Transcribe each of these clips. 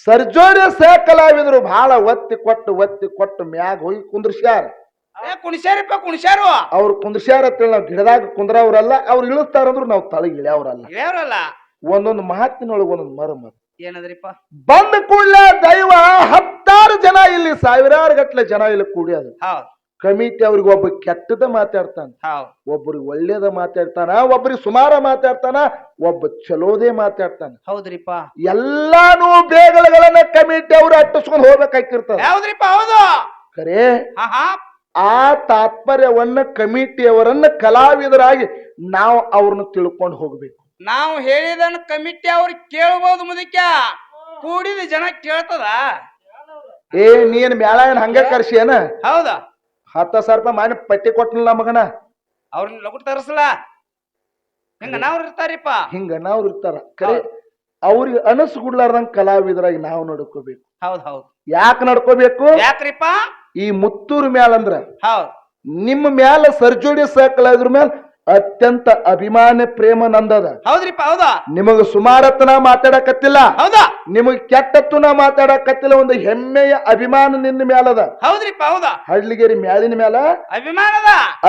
ಸರ್ಜೋರಿ ಸಹ ಕಲಾವಿದರು ಬಹಳ ಒತ್ತಿ ಕೊಟ್ಟು ಮ್ಯಾಗ ಹೋಗಿ ಕುಂದ್ರಸ್ಯಾರ. ಕುಣಿಸ್ಯಾರಪ್ಪ ಕುಣಿಸ್ಯಾರು. ಅವ್ರು ಕುಂದ್ರಸ್ಯಾರ ಅಂತೇಳಿ ನಾವು ಗಿಡದಾಗ ಕುಂದ್ರವ್ರಲ್ಲ, ಅವ್ರು ಇಳಿಸ್ತಾರಂದ್ರು ನಾವು ತಳಗ್ ಇಳ್ಯಾವ್ರಲ್ಲ. ಇಳ್ಯಾವ್ರಲ್ಲ. ಒಂದೊಂದು ಮಾತಿನೊಳಗೆ ಒಂದೊಂದು ಮರ್ಮ. ಏನದ್ರಿಪ್ಪ? ಬಂದ ಕೂಡಲೇ ದೈವ 10 ಜನ ಇಲ್ಲಿ ಸಾವಿರಾರು ಗಟ್ಲೆ ಜನ ಇಲ್ಲಿ ಕೂಡ್ಯಾದ. ಹೌದು. ಕಮಿಟಿ ಅವ್ರಿಗೆ ಒಬ್ಬ ಕೆಟ್ಟದ ಮಾತಾಡ್ತಾನ, ಒಬ್ಬರಿಗೆ ಒಳ್ಳೇದ ಮಾತಾಡ್ತಾನ, ಒಬ್ಬರಿಗೆ ಸುಮಾರ ಮಾತಾಡ್ತಾನ, ಒಬ್ಬ ಚಲೋದೇ ಮಾತಾಡ್ತಾನ. ಹೌದ್ರಿಪ್ಪ. ಎಲ್ಲಾನು ಬೇಗಳಗಳನ್ನ ಕಮಿಟಿ ಅವ್ರು ಅಟ್ಟಿಸ್ಕೊಂಡು ಹೋಗ್ಬೇಕಾಗಿರ್ತಾರ. ಹೌದ್ರಿಪ್ಪ ಹೌದು. ಖರೆ ಆ ತಾತ್ಪರ್ಯವನ್ನ ಕಮಿಟಿಯವರನ್ನ ಕಲಾವಿದರಾಗಿ ನಾವು ಅವ್ರನ್ನ ತಿಳ್ಕೊಂಡು ಹೋಗ್ಬೇಕು. ನಾವು ಹೇಳಿದನ್ನ ಕಮಿಟಿ ಅವ್ರು ಕೇಳಬಹುದು. ಮುದಕ್ಯ ಕೂಡಿದ ಜನ ಕೇಳ್ತದ. ನೀನ್ ಮ್ಯಾಲ ಏನ್ ಹಂಗ ಕರ್ಸಿ ಏನ? ಹೌದಾ? 10,000 ರೂಪಾಯಿ ಮಾಡಿ ಪಟ್ಟಿ ಕೊಟ್ಟನಲ್ಲ ಮಗನ, ಅವ್ರನ್ನ ಲಗುಟ್ ತರಸಲ. ಹಿಂಗ ನಾವ್ ಇರ್ತಾರಿಪ್ಪ, ಹಿಂಗ ನಾವ್ ಇರ್ತಾರ. ಖರೆ ಅವ್ರಿಗೆ ಅನಸ್ಗುಡ್ಲಾರ್ದಂಗ ಕಲಾವಿದರಾಗಿ ನಾವು ನಡ್ಕೋಬೇಕು. ಹೌದ್ ಹೌದು. ಯಾಕೆ ನಡ್ಕೋಬೇಕು? ಯಾಕ್ರಿಪ್ಪ? ಈ ಮುತ್ತೂರ್ ಮ್ಯಾಲ ಅಂದ್ರ ಹೌದ್ ನಿಮ್ಮ ಮ್ಯಾಲ ಸರ್ಜೋಡಿ ಸಹ ಕಲಾವಿದ್ರ ಮ್ಯಾಲ ಅತ್ಯಂತ ಅಭಿಮಾನ ಪ್ರೇಮ ನಂದದ. ಹೌದ್ರಿಪ್ಪ ಹೌದಾ? ನಿಮಗ ಸುಮಾರತ್ತನ ಮಾತಾಡಕತ್ತಿಲ್ಲ, ಹೌದಾ? ನಿಮಗ್ ಕೆಟ್ಟತ್ತು ನಾ ಮಾತಾಡಕತ್ತಿಲ್ಲ. ಒಂದು ಹೆಮ್ಮೆಯ ಅಭಿಮಾನ ನಿನ್ನ ಮ್ಯಾಲದ. ಹೌದ್ರಿಪ್ಪ ಹೌದಾ? ಹಳ್ಳಿಗೇರಿ ಮ್ಯಾಲಿನ ಮ್ಯಾಲ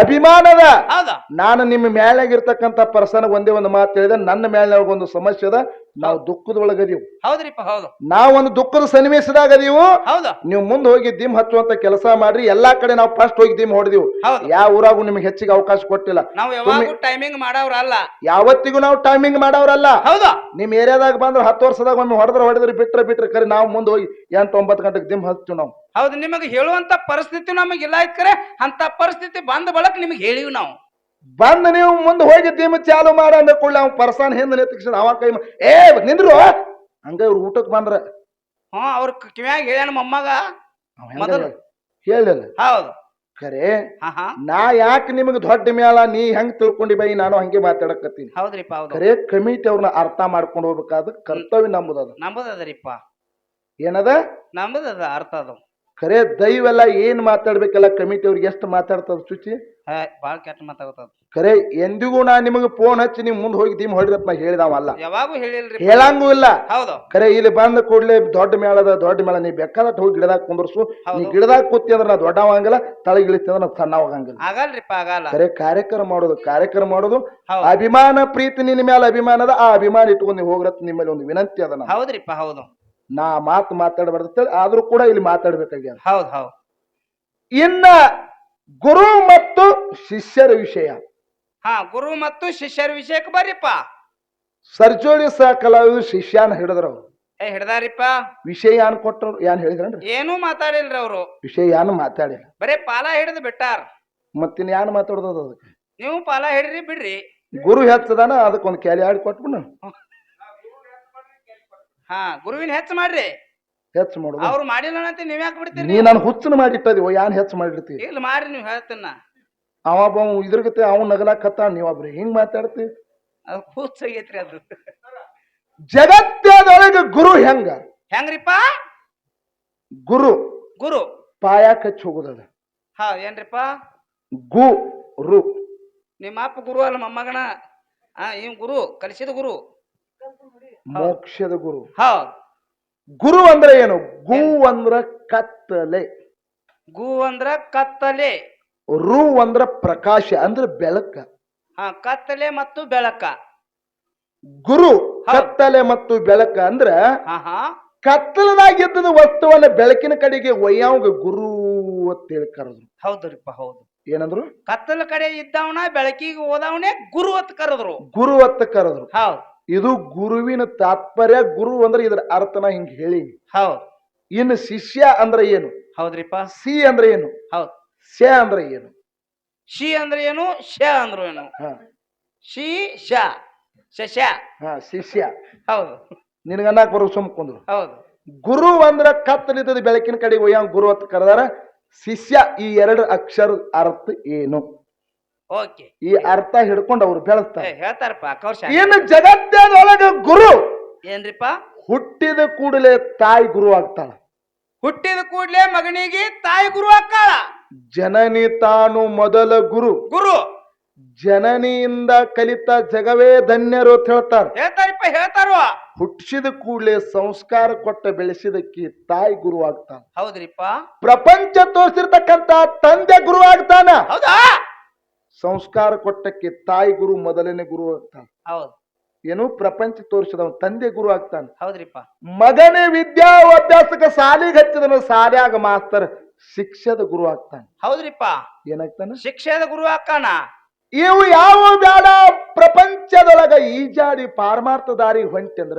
ಅಭಿಮಾನದ. ಹೌದಾ? ನಾನು ನಿಮ್ಮ ಮ್ಯಾಲಾಗಿರ್ತಕ್ಕಂಥ ಪರ್ಸನ್ ಒಂದೇ ಒಂದು ಮಾತು ಹೇಳಿದೆ, ನನ್ನ ಮ್ಯಾಲ ಒಂದು ಸಮಸ್ಯೆ ಅದ, ನಾವು ದುಃಖದೊಳಗದೀವು. ಹೌದ್ರಿಪ್ಪ ಹೌದು. ನಾವೊಂದು ದುಃಖದ ಸನ್ನಿವೇಶದಾಗ ಅದೀವು. ಹೌದಾ? ನೀವು ಮುಂದೆ ಹೋಗಿ ದಿಮ್ ಹಚ್ಚುವಂತ ಕೆಲಸ ಮಾಡ್ರಿ. ಎಲ್ಲಾ ಕಡೆ ನಾವು ಫಸ್ಟ್ ಹೋಗಿ ದಿಮ್ ಹೊಡೆದಿವು. ಯಾವ ಊರಾಗೂ ನಿಮ್ಗೆ ಹೆಚ್ಚಿಗೆ ಅವಕಾಶ ಕೊಟ್ಟಿಲ್ಲ. ನಾವು ಯಾವಾಗೂ ಟೈಮಿಂಗ್ ಮಾಡವ್ರಲ್ಲ, ಯಾವತ್ತಿಗೂ ನಾವು ಟೈಮಿಂಗ್ ಮಾಡವ್ರಲ್ಲ. ಹೌದಾ? ನಿಮ್ ಏರಿಯಾದಾಗ ಬಂದ್ರೆ 10 ವರ್ಷದಾಗ ಒಮ್ಮೆ ಹೊಡೆದ್ರೆ ಬಿಟ್ರೆ ಕರೆ ನಾವು ಮುಂದೆ ಹೋಗಿ 8-9 ಗಂಟೆಗೆ ದಿಮ್ ಹಚ್ತೀವಿ ನಾವು. ಹೌದು. ನಿಮಗೆ ಹೇಳುವಂತ ಪರಿಸ್ಥಿತಿ ನಮಗಿಲ್ಲ ಇದ್ಕರೆ ಅಂತ ಪರಿಸ್ಥಿತಿ ಬಂದ ಬಳಕ ನಿಮ್ಗೆ ಹೇಳಿವ್ ನಾವು. ಬಂದ್ ನೀವು ಮುಂದೆ ಹೋಗಿ ದಿಮ್ ಚಾಲು ಮಾಡ ಅಂದ ಕೂಡಲೇ ಅವ್ನು ಪರ್ಸನ್ ಹಿಂದೆ ನಿಂತ ಅವ ಕೈ ನಿಂದ್ರು ಹಂಗ ಇವ್ರು ಊಟಕ್ಕೆ ಬಂದ್ರ ಅವ್ರ ಕಿವ್ಯಾಗ ಹೇಳ್ಯಾನ ಮೊಮ್ಮಗ ಮೊದಲು ಹೇಳಿಲ್ಲ. ಹೌದು ಖರೆ ನಾ ಯಾಕೆ ನಿಮಗೆ ದೊಡ್ಡ ಮ್ಯಾಲ ನೀ ಹೆಂಗ್ ತಿಳ್ಕೊಂಡಿ ಬೈ, ನಾನು ಹಂಗೆ ಮಾತಾಡಕತ್ತೀನಿ. ಹೌದ್ರಿಪ್ಪ ಹೌದು. ಖರೆ ಕಮಿಟಿ ಅವ್ರನ್ನ ಅರ್ಥ ಮಾಡ್ಕೊಂಡು ಹೋಗ್ಬೇಕಾದ ಕರ್ತವ್ಯ ನಂಬುದದರಿಪ್ಪ. ಏನದ? ನಂಬುದದ ಅರ್ಥ ಅದು. ಖರೆ ದೈವೆಲ್ಲ ಏನ್ ಮಾತಾಡ್ಬೇಕಲ್ಲ ಕಮಿಟಿ ಅವ್ರಿಗೆ ಎಷ್ಟು ಮಾತಾಡ್ತದ ಚುಚ್ಚಿ ಬಾಳ ಕೆಟ್ಟ ಮಾತಾಡ್ತದ. ಖರೆ ಎಂದಿಗೂ ನಾ ನಿಮಗೆ ಫೋನ್ ಹಚ್ಚಿ ನಿಮ್ ಮುಂದೆ ಹೋಗಿ ದಿಮ್ ಹೊಡಿರತ್ ನಾ ಹೇಳಿದವಲ್ಲ, ಯಾವಾಗೂ ಹೇಳಿಲ್ರಿ, ಹೇಳಂಗೂ ಇಲ್ಲ. ಹೌದು. ಖರೆ ಇಲ್ಲಿ ಬಂದ ಕೂಡ್ಲೆ ದೊಡ್ಡ ಮೇಳ ನೀ ಬೇಕಾದಟ್ಟು ಹೋಗಿ ಗಿಡದಾಗ ಕುಂದ್ರಸು. ನೀ ಗಿಡದಾಗ ಕೂತಿ ಅಂದ್ರೆ ನಾ ದೊಡ್ಡವಾಗಂಗಿಲ್ಲ, ತಳಗಿಳಿತಿ ಅಂದ್ರೆ ನಾ ಸಣ್ಣವಾಗಂಗಿಲ್ಲ. ಆಗಲ್ರಿಪ್ಪ ಆಗಲ್ಲ. ಖರೆ ಕಾರ್ಯಕ್ರಮ ಮಾಡೋದು ಅಭಿಮಾನ ಪ್ರೀತಿ ನಿನ್ನ ಮೇಲೆ ಅಭಿಮಾನದ, ಆ ಅಭಿಮಾನ ಇಟ್ಕೊಂಡು ನೀವು ಹೋಗ್ರತ್ ನಿಮ್ಮಲ್ಲಿ ಒಂದು ವಿನಂತಿ ಅದ. ಹೌದ್ರಿಪ್ಪ ಹೌದು. ನಾ ಮಾತಾಡಬಾರ್ದು ಆದ್ರೂ ಕೂಡ ಇಲ್ಲಿ ಮಾತಾಡ್ಬೇಕಾಗ್ಯದ. ಹೌದ್ ಹೌದು. ಇನ್ನ ಗುರು ಮತ್ತು ಶಿಷ್ಯರ ವಿಷಯ. ಗುರು ಮತ್ತು ಶಿಷ್ಯರ ವಿಷಯಕ್ಕೆ ಬರ್ರಿಪ್ಪ. ಸರ್ಜೋಡಿ ಸಹ ಕಲಾವಿದರು ಶಿಷ್ಯಾನ ಹಿಡಿದ್ರವ್ರು. ಹಿಡ್ದಾರಿಪ್ಪ. ವಿಷಯ ಯಾನ್ ಕೊಟ್ಟವ್ರು ಯಾನ್ ಹೇಳಿದ್ರನ್ರಿ? ಏನೂ ಮಾತಾಡಿಲ್ರಿ ಅವ್ರು. ವಿಷಯ ಯಾನು ಮಾತಾಡಿಲ್ಲ, ಬರೇ ಪಾಲ ಹಿಡಿದು ಬಿಟ್ಟಾರ. ಮತ್ತಿನ್ ಯಾನ್ ಮಾತಾಡೋದು? ಅದಕ್ಕೆ ನೀವು ಪಾಲ ಹಿಡ್ರಿ ಬಿಡ್ರಿ. ಗುರು ಹೆಚ್ಚದಾನ, ಅದಕ್ಕೊಂದು ಕ್ಯಾಲಿ ಆಡಿ ಕೊಟ್ಬಿಡ. ಗುರುವಿನ ಹೆಚ್ಚು ಮಾಡ್ರಿ. ಹೆಚ್ಚು ಮಾಡೋದು ಅವ್ರು ಮಾಡಿಲ್ಲ ಅಂತ ನೀವ್ ಯಾಕೆ ಬಿಡ್ತೀರಿ? ನೀ ನಾನು ಹುಚ್ಚನ ಮಾಡಿಟ್ಟದಿವ, ಯಾನ್ ಹೆಚ್ಚು ಮಾಡಿರ್ತೀವಿ? ಇಲ್ಲ ಮಾಡ್ರಿ, ನೀವು ಹೇಳ್ತನ್ನ. ಅವ ಇದ್ರಗತ್ತೆ ಅವ್ನು ನಗಲಾಕತ್ತ, ನೀವೊಬ್ರಿ ಹಿಂಗ್ ಮಾತಾಡ್ತಿ. ಅದು ಹುಚ್ಚಾಗೈತ್ರಿ ಅದು. ಜಗತ್ತದೊಳಗೆ ಗುರು ಹೆಂಗ್ರಿಪ್ಪ? ಗುರು ಪಾಯ ಕಚ್ಚಿ ಹೋಗುದದ. ಏನ್ರಿಪ್ಪ? ಗುರು ನಿಮ್ಮ ಅಪ್ಪ ಗುರು ಅಲ್ಲ ಮೊಮ್ಮಗನ. ಇವ್ ಗುರು ಕಲಿಸಿದ ಗುರು, ಮೋಕ್ಷದ ಗುರು. ಗುರು ಅಂದ್ರೆ ಏನು? ಗು ಅಂದ್ರ ಕತ್ತಲೆ, ರು ಅಂದ್ರ ಪ್ರಕಾಶ ಅಂದ್ರ ಬೆಳಕ. ಕತ್ತಲೆ ಮತ್ತು ಬೆಳಕ. ಗುರು ಕತ್ತಲೆ ಮತ್ತು ಬೆಳಕ ಅಂದ್ರ ಕತ್ತಲದಾಗಿದ್ದ ವಸ್ತುವನ್ನ ಬೆಳಕಿನ ಕಡೆಗೆ ಒಯ್ಯಾವಾಗ ಗುರು ಅಂತ ಹೇಳಿ ಕರೆದ್ರು. ಹೌದ್ರಿಪ್ಪ ಹೌದು. ಏನಂದ್ರು? ಕತ್ತಲ ಕಡೆ ಇದ್ದವನ ಬೆಳಕಿಗೆ ಹೋದವನೇ ಗುರು ಅಂತ ಕರೆದ್ರು. ಹೌದು. ಇದು ಗುರುವಿನ ತಾತ್ಪರ್ಯ. ಗುರು ಅಂದ್ರೆ ಇದ್ರ ಅರ್ಥನ ಹಿಂಗ್ ಹೇಳಿ. ಹೌದು. ಇನ್ನು ಶಿಷ್ಯ ಅಂದ್ರೆ ಏನು? ಹೌದ್ರಿಪ್ಪ. ಸಿ ಅಂದ್ರೆ ಏನು? ಹೌದು. ಶ ಅಂದ್ರೆ ಏನು? ಶಿ ಅಂದ್ರೆ ಏನು? ಶ ಅಂದ್ರು ಏನು? ಶಿ ಶ ಶಶ. ಶಿಷ್ಯ. ಹೌದು. ನಿನಗನ್ನಾಕ್ ಬರೋ ಸುಮ್ಕೊಂಡ್ರು. ಹೌದು. ಗುರು ಅಂದ್ರ ಕತ್ತಲಿದ್ದದ ಬೆಳಕಿನ ಕಡೆಗೆ ಒಯ್ಯ ಗುರು ಅಂತ ಕರೆದಾರ. ಶಿಷ್ಯ ಈ 2 ಅಕ್ಷರದ ಅರ್ಥ ಏನು? ಈ ಅರ್ಥ ಹಿಡ್ಕೊಂಡು ಅವ್ರು ಬೆಳೆಸ್ತಾರೆ, ಹೇಳ್ತಾರಪ್ಪ. ಇನ್ನು ಜಗತ್ತದೊಳಗ ಗುರು ಏನ್ರಿಪ್ಪ? ಹುಟ್ಟಿದ ಕೂಡಲೇ ತಾಯಿ ಗುರು ಆಗ್ತಾಳ. ಹುಟ್ಟಿದ ಕೂಡಲೇ ಮಗನಿಗೆ ತಾಯಿ ಗುರು ಆಗ್ತಾಳ. ಜನನಿ ತಾನು ಮೊದಲ ಗುರು. ಜನನಿಯಿಂದ ಕಲಿತ ಜಗವೇ ಧನ್ಯರು ಅಂತ ಹೇಳ್ತಾರ. ಹೇಳ್ತಾರೋ. ಹುಟ್ಟಿಸಿದ ಕೂಡಲೇ ಸಂಸ್ಕಾರ ಕೊಟ್ಟ ಬೆಳೆಸಿದಕ್ಕೆ ತಾಯಿ ಗುರು ಆಗ್ತಾನ. ಹೌದ್ರಿಪ್ಪ. ಪ್ರಪಂಚ ತೋರಿಸಿರ್ತಕ್ಕಂತ ತಂದೆ ಗುರು ಆಗ್ತಾನ. ಹೌದಾ. ಸಂಸ್ಕಾರ ಕೊಟ್ಟಕ್ಕೆ ತಾಯಿ ಗುರು ಮೊದಲನೇ ಗುರು ಆಗ್ತಾನ. ಹೌದು. ಏನು ಪ್ರಪಂಚ ತೋರಿಸಿದವ ತಂದೆ ಗುರು ಆಗ್ತಾನ. ಹೌದ್ರಿಪ್ಪ. ಮಗನೇ ವಿದ್ಯಾಭ್ಯಾಸಕ್ಕೆ ಸಾಲಿಗೆ ಹಚ್ಚಿದನು, ಸಾಲ್ಯಾಗ ಮಾಸ್ತರ್ ಶಿಕ್ಷದ ಗುರು ಆಗ್ತಾನ. ಹೌದ್ರಿಪ್ಪ. ಏನಾಗ್ತಾನ? ಶಿಕ್ಷೆದ ಗುರು ಆಕಾನ. ಇವು ಯಾವ ಬ್ಯಾಡ ಪ್ರಪಂಚದೊಳಗ ಈಜಾಡಿ ಪಾರಮಾರ್ಥ ದಾರಿ ಹೊಂಟಂದ್ರ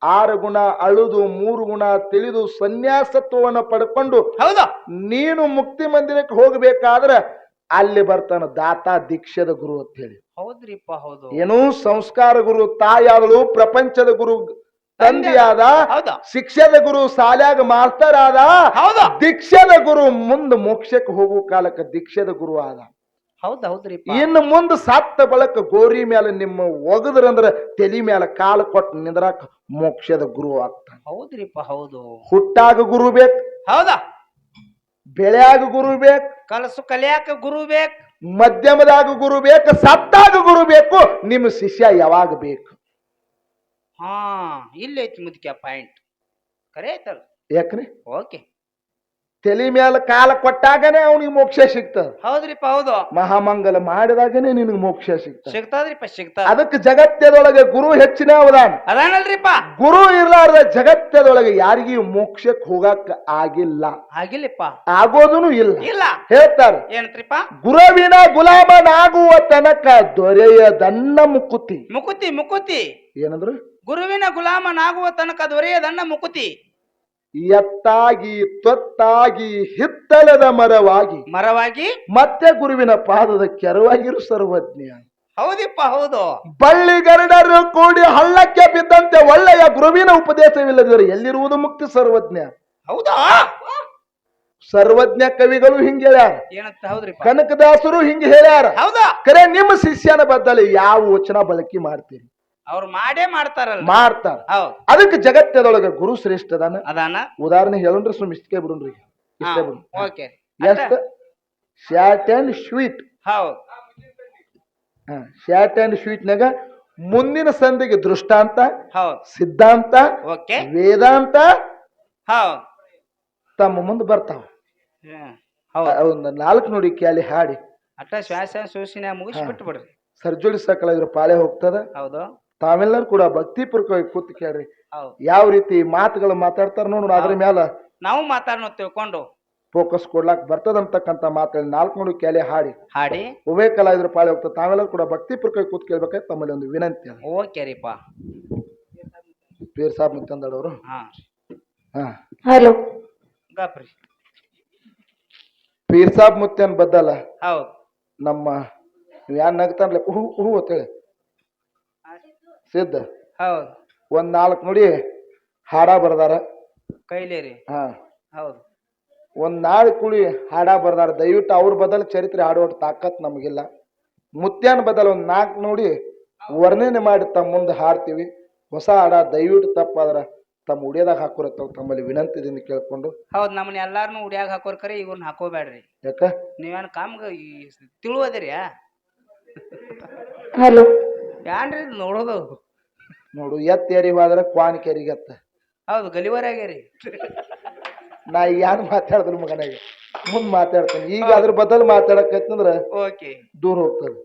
6 ಗುಣ ಅಳುದು 3 ಗುಣ ತಿಳಿದು ಸನ್ಯಾಸತ್ವವನ್ನು ಪಡ್ಕೊಂಡು ಹೌದಾ ನೀನು ಮುಕ್ತಿ ಮಂದಿರಕ್ಕೆ ಹೋಗ್ಬೇಕಾದ್ರ ಅಲ್ಲಿ ಬರ್ತಾನ ದಾತಾ ದೀಕ್ಷದ ಗುರು ಅಂತ ಹೇಳಿ. ಹೌದ್ರಿಪ್ಪ. ಹೌದು. ಏನು ಸಂಸ್ಕಾರ ಗುರು ತಾಯಾದಳು, ಪ್ರಪಂಚದ ಗುರು ತಂದೆಯಾದ, ಶಿಕ್ಷದ ಗುರು ಸಾಲ್ಯಾಗ ಮಾಸ್ತರ್ ಆದ, ದೀಕ್ಷದ ಗುರು ಮುಂದ ಮೋಕ್ಷಕ್ಕೆ ಹೋಗುವ ಕಾಲಕ್ಕೆ ದೀಕ್ಷದ ಗುರು ಆದ. ಹೌದ್ರಿಪ್ಪ. ಇನ್ನು ಮುಂದೆ ಸತ್ತ ಬಳಕ ಗೋರಿ ಮೇಲೆ ನಿಮ್ಮ ಒಗದ್ರಂದ್ರ ತಲಿ ಮೇಲೆ ಕಾಲು ಕೊಟ್ಟು ನಿಂದ್ರಾಕ ಮೋಕ್ಷದ ಗುರು ಆಗ್ತಾನೆ. ಹೌದ್ರಿಪ್ಪ. ಹೌದು. ಹುಟ್ಟಾಗ ಗುರು ಬೇಕು. ಹೌದಾ. ಬೆಳೆಯಾಗ ಗುರು ಬೇಕು. ಕಲಸು ಕಲಿಯಾಕ ಗುರು ಬೇಕು. ಮಧ್ಯಮದಾಗ ಗುರು ಬೇಕು. ಸತ್ತಾಗ ಗುರು ಬೇಕು. ನಿಮ್ಮ ಶಿಷ್ಯ ಯಾವಾಗ ಬೇಕು? ಇಲ್ಲಿ ಐತಿ ಮುದ್ಕ್ಯಾ ಪಾಯಿಂಟ್. ಕರೆ ಐತಲ್ಲ. ಯಾಕ್ರಿ? ಓಕೆ. ತಲೆ ಮೇಲೆ ಕಾಲ ಕೊಟ್ಟಾಗನೇ ಅವನಿಗೆ ಮೋಕ್ಷ ಸಿಗ್ತದ. ಹೌದ್ರಿಪ್ಪ. ಹೌದು. ಮಹಾಮಂಗಲ ಮಾಡಿದಾಗನೇ ನಿನಗೆ ಮೋಕ್ಷ ಸಿಗ್ತದ್ರಿಪ್ಪ. ಸಿಗ್ತದ. ಅದಕ್ಕೆ ಜಗತ್ತದೊಳಗೆ ಗುರು ಹೆಚ್ಚಿನ ಅದಾನಲ್ರಿಪ್ಪ. ಗುರು ಇರ್ಲಾರ್ದ ಜಗತ್ತದೊಳಗೆ ಯಾರಿಗೂ ಮೋಕ್ಷಕ್ಕೆ ಹೋಗಕ್ ಆಗಿಲ್ಲಪ್ಪ. ಆಗೋದೂ ಇಲ್ಲ. ಹೇಳ್ತಾರೆ ಏನಂತ್ರಿಪ್ಪ? ಗುರುವಿನ ಗುಲಾಮನಾಗುವ ತನಕ ದೊರೆಯದನ್ನ ಮುಕುತಿ. ಮುಕುತಿ ಏನಂದ್ರು? ಗುರುವಿನ ಗುಲಾಮನಾಗುವ ತನಕ ದೊರೆಯದನ್ನ ಮುಕುತಿ. ಎತ್ತಾಗಿ ತೊತ್ತಾಗಿ ಹಿತ್ತಲದ ಮರವಾಗಿ ಮತ್ತೆ ಗುರುವಿನ ಪಾದದ ಕೆರವಾಗಿರು ಸರ್ವಜ್ಞ. ಹೌದಿಪ್ಪ. ಹೌದು. ಬಳ್ಳಿಗರಡರು ಕೂಡಿ ಹಳ್ಳಕ್ಕೆ ಬಿದ್ದಂತೆ ಒಳ್ಳೆಯ ಗುರುವಿನ ಉಪದೇಶವಿಲ್ಲದಿದ್ದರೆ ಎಲ್ಲಿರುವುದು ಮುಕ್ತಿ ಸರ್ವಜ್ಞ. ಹೌದಾ. ಸರ್ವಜ್ಞ ಕವಿಗಳು ಹಿಂಗೆ ಹೇಳ್ಯಾರ. ಏನಂತ? ಹೌದ್ರಿ. ಕನಕದಾಸರು ಹಿಂಗೆ ಹೇಳ್ಯಾರ. ಹೌದಾ. ಕರೆ ನಿಮ್ಮ ಶಿಷ್ಯನ ಬದ್ದಲ್ಲಿ ಯಾವ ವಚನ ಬಳಕೆ ಮಾಡ್ತೀರಿ? ಅವ್ರು ಮಾಡ್ತಾರ. ಅದಕ್ಕೆ ಜಗತ್ತದೊಳಗ ಗುರು ಶ್ರೇಷ್ಠ ಅದಾನ. ಉದಾಹರಣೆ ಹೇಳೋಣ್ರಿ, ಸುಮ್ ಇಷ್ಟೇ ಬಿಡುನ್ರಿ. ಎಷ್ಟು short and sweet. Short and sweet ನಾಗ ಮುಂದಿನ ಸಂಧಿಗೆ ದೃಷ್ಟಾಂತ, ಸಿದ್ಧಾಂತ, ವೇದಾಂತ ತಮ್ಮ ಮುಂದೆ ಬರ್ತಾವ. ಒಂದು 4 ನುಡಿ ಕ್ಯಾಲಿ ಹಾಡಿ ಅಟ್ಟ ಶ್ವಾಸ ಸೂಸಿನ ಮುಗಿಸ್ಬಿಟ್ಟು ಬಿಡ್ರಿ. ಸರ್ಜೋಡಿ ಸಕಲ ಇದ್ರ ಪಾಳೆ ಹೋಗ್ತದ. ಹೌದು. ತಾವೆಲ್ಲರೂ ಕೂಡ ಭಕ್ತಿಪೂರ್ವಕವಾಗಿ ಕೂತ್ ಕೇಳ್ರಿ ಯಾವ ರೀತಿ ಮಾತುಗಳು ಮಾತಾಡ್ತಾರ ನೋಡ್ರಿ. ಅದ್ರ ಮ್ಯಾಲ ನಾವು ಮಾತಾಡೋ ತಿಳ್ಕೊಂಡು ಫೋಕಸ್ ಕೊಡ್ಲಾಕ್ ಬರ್ತದಂತಕ್ಕಂತ ಮಾತುಗಳು 4 ನುಡಿ ಕ್ಯಾಲಿ ಹಾಡಿ ಉಭಯ ಕಲಾ ಇದ್ರ ಪಾಳೆ ಹೋಗ್ತದ. ತಾವೆಲ್ಲರೂ ಕೂಡ ಭಕ್ತಿಪೂರ್ವಕವಾಗಿ ಕೂತ್ ಕೇಳ್ಬೇಕಾದ್ರೆ ತಮ್ಮಲ್ಲಿ ಒಂದು ವಿನಂತಿ. ಓಕೆ ರೀಪ. ಪೀರ್ ಸಾಬ್ ಮುತ್ತಂದಡವರು. ಹಲೋ ಗಾಪ್ರಿ. ಪೀರ್ ಸಾಬ್ ಮುತ್ತನ್ ಬದ್ದಲ್ಲ. ಹೌದು. ನಮ್ಮ ಯಾನ್ ನಗ್ತಾನಲ್ಲ ಕುಹು ಅಂತೇಳಿ ಸಿದ್ಧ. ಹೌದು. ಒಂದ್ 4 ನುಡಿ ಹಾಡ ಬರ್ದಾರ ಕೈಲೇರಿ. ಹೌದು. ಒಂದ್ 4 ಕುಳಿ ಹಾಡ ಬರ್ದಾರ. ದಯವಿಟ್ಟು ಅವ್ರ ಬದಲು ಚರಿತ್ರೆ ಹಾಡೋ ತಾಕತ್ ನಮಗಿಲ್ಲ. ಮುತ್ಯಾನ ಬದಲು ಒಂದ್ 4 ನುಡಿ ವರ್ಣನೆ ಮಾಡಿ ತಮ್ಮ ಮುಂದೆ ಹಾಡ್ತೀವಿ. ಹೊಸ ಹಾಡ ದಯವಿಟ್ಟು ತಪ್ಪಾದ್ರ ತಮ್ಮ ಉಡಿಯೋದಾಗ ಹಾಕೋರತ್ತವ ತಮ್ಮಲ್ಲಿ ವಿನಂತಿದಿಂದ ಕೇಳ್ಕೊಂಡು. ಹೌದು. ನಮ್ಮನ್ನ ಎಲ್ಲಾರನು ಉಡಿಯಾಗ ಹಾಕೋರ್ ಕರೆ ಇವ್ರನ್ನ ಹಾಕೋಬೇಡ್ರಿ. ಯಾಕ? ನೀವೇನ್ ಕಾಮ್ಗ ತಿಳುವದಿರಿ? ಹಲೋ ಯಾನ್ರಿ ನೋಡೋದು? ನೋಡು ಎತ್ತೇರಿ ಹೋದ್ರ ಕ್ವಾನ್ ಕೆರಿಗತ್ತ. ಹೌದು. ಗಲಿವರಾಗ್ಯಾರಿ. ನಾ ಯಾರು ಮಾತಾಡಿದ್ರು ಮಗನಾಗ ಮುಂದ್ ಮಾತಾಡ್ತೇನೆ. ಈಗ ಅದ್ರ ಬದಲು ಮಾತಾಡಕತ್ತಂದ್ರ ಓಕೆ ದೂರ ಹೋಗ್ತದೆ.